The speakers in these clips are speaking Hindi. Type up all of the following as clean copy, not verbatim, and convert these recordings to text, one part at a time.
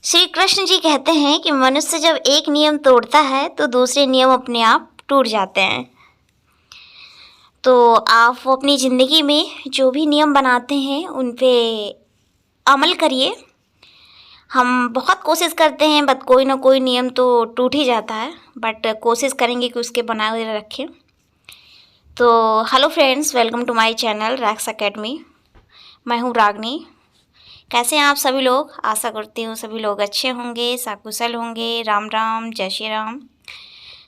श्री कृष्ण जी कहते हैं कि मनुष्य जब एक नियम तोड़ता है तो दूसरे नियम अपने आप टूट जाते हैं। तो आप अपनी ज़िंदगी में जो भी नियम बनाते हैं उन पे अमल करिए। हम बहुत कोशिश करते हैं बट कोई ना कोई नियम तो टूट ही जाता है, बट कोशिश करेंगे कि उसके बनाए हुए रखें। तो hello friends, welcome to my channel Rax Academy. मैं हूँ रागनी। कैसे हैं आप सभी लोग? आशा करती हूँ सभी लोग अच्छे होंगे, सकुशल होंगे। राम राम, जय श्री राम।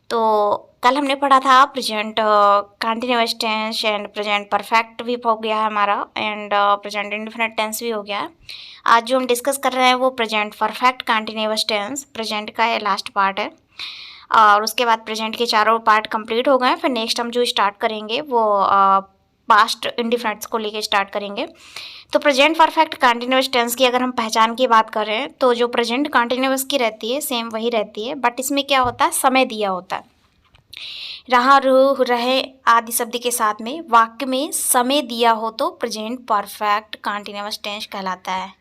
तो कल हमने पढ़ा था present continuous tense and present perfect भी हो गया है हमारा, एंड प्रेजेंट इंडेफिनिट टेंस भी हो गया है। आज जो हम डिस्कस कर रहे हैं वो present perfect continuous tense, present का ये लास्ट पार्ट है। और उसके बाद प्रेजेंट के चारों पार्ट कंप्लीट हो गए। फिर नेक्स्ट हम जो स्टार्ट करेंगे वो पास्ट इंडेफिनिट्स को लेके स्टार्ट करेंगे। तो प्रेजेंट परफेक्ट कंटिन्यूअस टेंस की अगर हम पहचान की बात करें तो जो प्रेजेंट कंटिन्यूअस की रहती है सेम वही रहती है, बट इसमें क्या होता है, समय दिया होता है। रहा, रूह, रहे आदि शब्द के साथ में वाक्य में समय दिया हो तो प्रेजेंट परफेक्ट कंटिन्यूअस टेंस कहलाता है।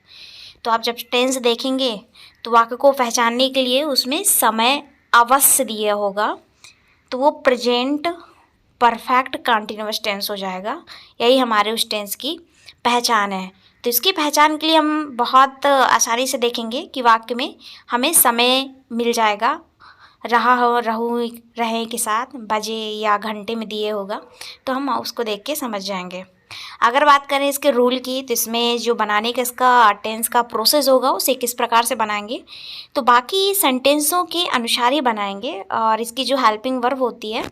तो आप जब टेंस देखेंगे तो वाक्य को पहचानने के लिए उसमें समय अवश्य दिया होगा, तो वो प्रेजेंट परफेक्ट कंटिन्यूअस टेंस हो जाएगा। यही हमारे उस टेंस की पहचान है। तो इसकी पहचान के लिए हम बहुत आसानी से देखेंगे कि वाक्य में हमें समय मिल जाएगा। रहा हो, रहूँ, रहे के साथ बजे या घंटे में दिए होगा, तो हम उसको देख के समझ जाएंगे। अगर बात करें इसके रूल की, तो इसमें जो बनाने का इसका टेंस का प्रोसेस होगा उसे किस प्रकार से बनाएंगे, तो बाकी सेंटेंसों के अनुसार ही बनाएंगे। और इसकी जो हेल्पिंग वर्ब होती है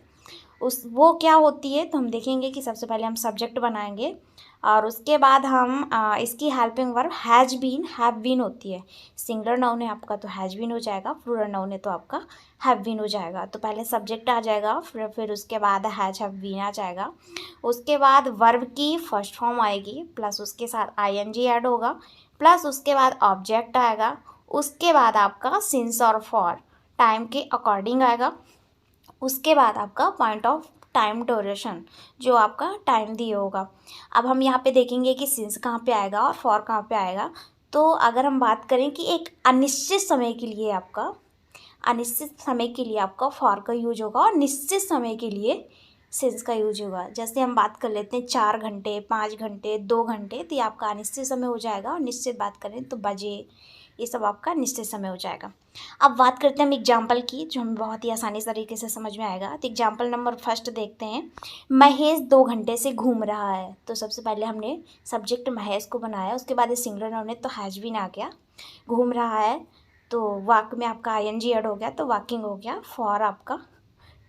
वो क्या होती है, तो हम देखेंगे कि सबसे पहले हम सब्जेक्ट बनाएंगे और उसके बाद हम इसकी helping verb has been, have been होती है। सिंगुलर नाउन है आपका तो हैज बीन हो जाएगा, प्लूरल नाउन है तो आपका हैव बीन हो जाएगा। तो पहले सब्जेक्ट आ जाएगा, फिर उसके बाद हैज, हैव बीन आ जाएगा। उसके बाद वर्ब की फर्स्ट फॉर्म आएगी, प्लस उसके साथ आईएनजी ऐड होगा, प्लस उसके बाद ऑब्जेक्ट आएगा। उसके बाद आपका सिंस और फॉर टाइम के अकॉर्डिंग आएगा। उसके बाद आपका पॉइंट ऑफ टाइम ड्यूरेशन, जो आपका टाइम दिया होगा। अब हम यहाँ पे देखेंगे कि सिंस कहाँ पे आएगा और फॉर कहाँ पे आएगा। तो अगर हम बात करें कि एक अनिश्चित समय के लिए आपका, अनिश्चित समय के लिए आपका फॉर का यूज होगा और निश्चित समय के लिए सिंस का यूज होगा। जैसे हम बात कर लेते हैं 4 घंटे, 5 घंटे, 2 घंटे, तो ये आपका अनिश्चित समय हो जाएगा। और निश्चित बात करें तो बजे, ये सब आपका निश्चित समय हो जाएगा। अब बात करते हैं हम एग्जाम्पल की, जो हमें बहुत ही आसानी तरीके से समझ में आएगा। तो एग्जाम्पल नंबर फर्स्ट देखते हैं। महेश 2 घंटे से घूम रहा है। तो सबसे पहले हमने सब्जेक्ट महेश को बनाया, उसके बाद ये सिंगुलर नाउन है तो हैज बीन आ गया। घूम रहा है तो वाक्य में आपका आईएनजी ऐड हो गया, तो वॉकिंग हो गया। फॉर आपका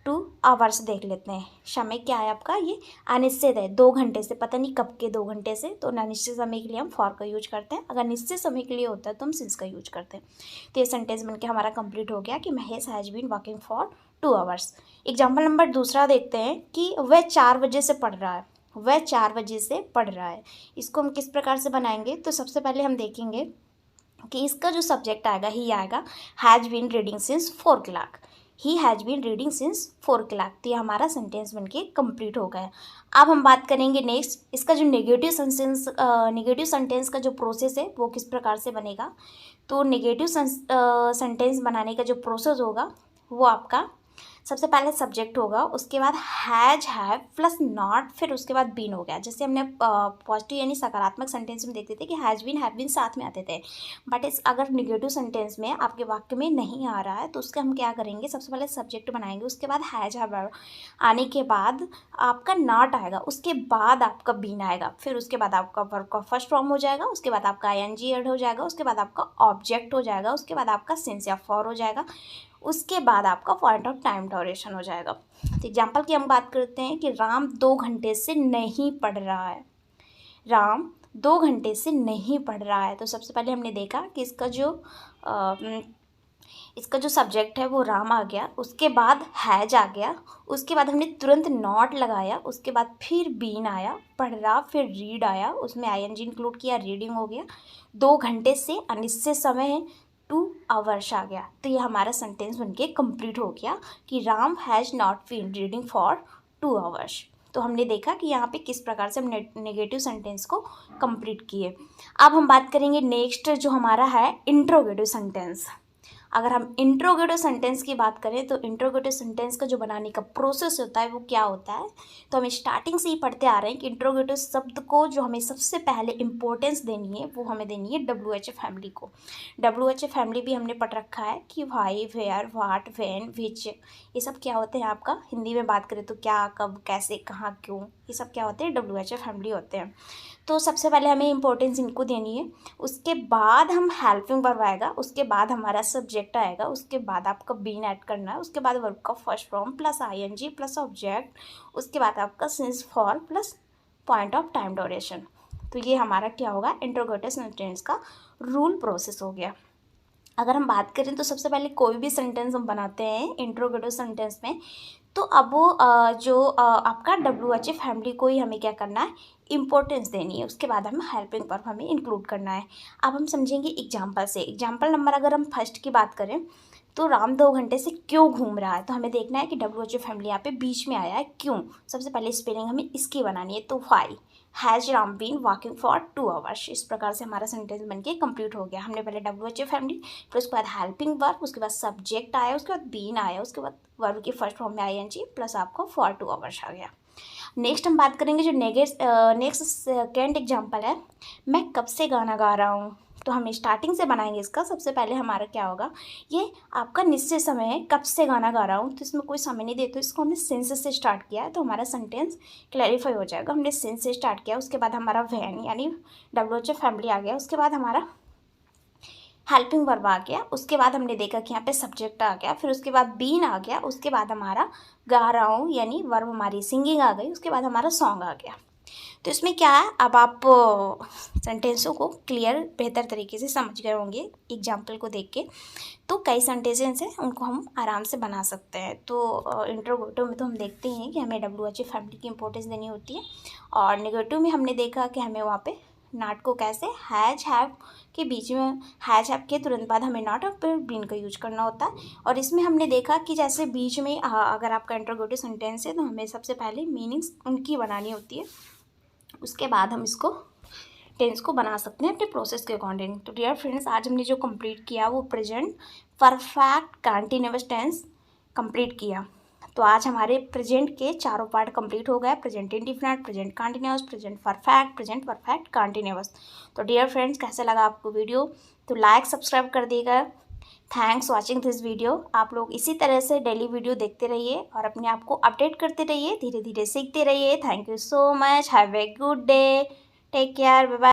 2 आवर्स देख लेते हैं। समय क्या है आपका, ये अनिश्चित है, 2 घंटे से, पता नहीं कब के 2 घंटे से। तो अनिश्चित समय के लिए हम फॉर का यूज करते हैं, अगर निश्चित समय के लिए होता है तो हम सिंस का यूज करते हैं। तो ये सेंटेंस बनके हमारा कंप्लीट हो गया कि Mahesh has been walking for 2 hours. Example number दूसरा देखते हैं कि वह 4 बजे से पढ़ रहा है। वह 4 बजे से पढ़ रहा है, इसको हम किस प्रकार से बनाएंगे। तो सबसे पहले हम देखेंगे कि इसका जो सब्जेक्ट आएगा ही आएगा has been reading since 4 o'clock। He has been reading since 4 o'clock। तो ये हमारा सेंटेंस बनके कंप्लीट हो गया। अब हम बात करेंगे नेक्स्ट, इसका जो नेगेटिव सेंटेंस का जो प्रोसेस है वो किस प्रकार से बनेगा। तो नेगेटिव सेंटेंस बनाने का जो प्रोसेस होगा वो आपका सबसे पहले सब्जेक्ट होगा, उसके बाद हैज, हैव प्लस नॉट, फिर उसके बाद बीन हो गया। जैसे हमने पॉजिटिव यानी सकारात्मक सेंटेंस में देखते थे कि हैज बीन, हैव बीन साथ में आते थे, बट इस अगर निगेटिव सेंटेंस में आपके वाक्य में नहीं आ रहा है तो उसका हम क्या करेंगे, सबसे पहले सब्जेक्ट बनाएंगे, उसके बाद हैज, हैव आने के बाद आपका नॉट आएगा, उसके बाद आपका बीन आएगा, फिर उसके बाद आपका वर्ब का फर्स्ट फॉर्म हो जाएगा, उसके बाद आपका आईएनजी ऐड हो जाएगा, उसके बाद आपका ऑब्जेक्ट हो जाएगा, उसके बाद आपका सिंस या फॉर हो जाएगा, उसके बाद आपका पॉइंट ऑफ टाइम ड्यूरेशन हो जाएगा। तो एग्जाम्पल की हम बात करते हैं कि राम 2 घंटे से नहीं पढ़ रहा है। राम 2 घंटे से नहीं पढ़ रहा है। तो सबसे पहले हमने देखा कि इसका जो सब्जेक्ट है वो राम आ गया, उसके बाद हैज आ गया, उसके बाद हमने तुरंत नॉट लगाया, उसके बाद फिर बीन आया, पढ़ रहा, फिर रीड आया, उसमें आईएनजी इंक्लूड किया, रीडिंग हो गया। 2 घंटे से अनिश्चित समय है, 2 आवर्स आ गया। तो ये हमारा सेंटेंस बनके कंप्लीट हो गया कि Ram has not been reading for 2 hours. तो हमने देखा कि यहाँ पे किस प्रकार से हम नेगेटिव सेंटेंस को कंप्लीट किए। अब हम बात करेंगे नेक्स्ट जो हमारा है इंट्रोगेटिव सेंटेंस। अगर हम इंट्रोगेटिव सेंटेंस की बात करें तो इंट्रोगेटिव सेंटेंस का जो बनाने का प्रोसेस होता है वो क्या होता है, तो हम स्टार्टिंग से ही पढ़ते आ रहे हैं कि इंट्रोगेटिव शब्द को जो हमें सबसे पहले इंपॉर्टेंस देनी है वो हमें देनी है WH फैमिली को। WH फैमिली भी हमने पढ़ रखा है कि why, where, what, when, which, ये सब क्या होते हैं आपका हिंदी में बात करें तो क्या, कब, कैसे, कहाँ, क्यों, ये सब क्या होते हैं WH फैमिली होते हैं। तो सबसे पहले हमें इंपॉर्टेंस इनको देनी है, उसके बाद हम हेल्पिंग वर्ब आएगा, उसके बाद हमारा सब्जेक्ट आएगा, उसके बाद आपका बीन ऐड करना है, उसके बाद वर्ब का first form plus ING plus object, उसके बाद आपका since for plus point of time duration. तो ये हमारा क्या होगा, इंट्रोगेटिव सेंटेंस का रूल प्रोसेस हो गया। अगर हम बात करें तो सबसे पहले कोई भी सेंटेंस हम बनाते हैं इंट्रोगेटिव सेंटेंस में, तो अब वो आपका WH फैमिली को ही हमें क्या करना है, इंपॉर्टेंस देनी है, उसके बाद हमें हेल्पिंग वर्ब हमें इंक्लूड करना है। अब हम समझेंगे एग्जाम्पल से। एग्जाम्पल नंबर अगर हम फर्स्ट की बात करें तो राम 2 घंटे से क्यों घूम रहा है, तो हमें देखना है कि WH फैमिली यहाँ पे बीच में आया है क्यों। सबसे पहले स्पेलिंग हमें इसकी बनानी है, तो why has Ram been walking for 2 hours. इस प्रकार से हमारा सेंटेंस बनके कंप्लीट हो गया। हमने पहले WH फैमिली, फिर उसके बाद हेल्पिंग वर्ब, उसके बाद सब्जेक्ट आया, उसके बाद बीन आया, उसके बाद वर्ब की फर्स्ट फॉर्म में ING प्लस आपको फॉर 2 आवर्स आ गया। नेक्स्ट हम बात करेंगे जो नेक्स्ट सेकेंड एग्जाम्पल है, मैं कब से गाना गा रहा हूँ। तो हम स्टार्टिंग से बनाएंगे इसका। सबसे पहले हमारा क्या होगा, ये आपका निश्चित समय है, कब से गाना गा रहा हूँ, तो इसमें कोई समय नहीं देते, तो इसको हमने सिंस से स्टार्ट किया है तो हमारा सेंटेंस क्लैरिफाई हो जाएगा। हमने सिंस से स्टार्ट किया, उसके बाद हमारा वैन यानी WH फैमिली आ गया, उसके बाद हमारा हेल्पिंग वर्ब आ गया, उसके बाद हमने देखा कि यहाँ पे सब्जेक्ट आ गया, फिर उसके बाद बीन आ गया, उसके बाद हमारा गा रहा हूँ यानी वर्ब हमारी सिंगिंग आ गई, उसके बाद हमारा सॉन्ग आ गया। तो इसमें क्या है, अब आप सेंटेंसों को क्लियर बेहतर तरीके से समझ गए होंगे एग्जाम्पल को देख के। तो कई सेंटेंसेस हैं उनको हम आराम से बना सकते हैं। तो इंट्रोगेटिव में तो हम देखते हैं कि हमें WH फैमिली की इंपॉर्टेंस देनी होती है, और नेगेटिव में हमने देखा कि हमें वहाँ पे नॉट को कैसे हैज हैव के बीच में, हैज हैव के तुरंत बाद हमें नॉट और फिर बीन का यूज करना होता है। और इसमें हमने देखा कि जैसे बीच में अगर आपका इंट्रोगेटिव सेंटेंस है तो हमें सबसे पहले मीनिंग्स उनकी बनानी होती है, उसके बाद हम इसको टेंस को बना सकते हैं अपने प्रोसेस के अकॉर्डिंग। तो डियर फ्रेंड्स, आज हमने जो कंप्लीट किया वो present perfect continuous tense complete किया। तो आज हमारे प्रेजेंट के चारों पार्ट कंप्लीट हो गए, present indefinite, present continuous, present perfect continuous. तो डियर फ्रेंड्स, कैसा लगा आपको वीडियो, तो लाइक सब्सक्राइब कर दिएगा। Thanks watching this video. आप लोग इसी तरह से डेली वीडियो देखते रहिए और अपने आप को अपडेट करते रहिए, धीरे धीरे सीखते रहिए। Thank you so much, have a good day, take care, bye bye.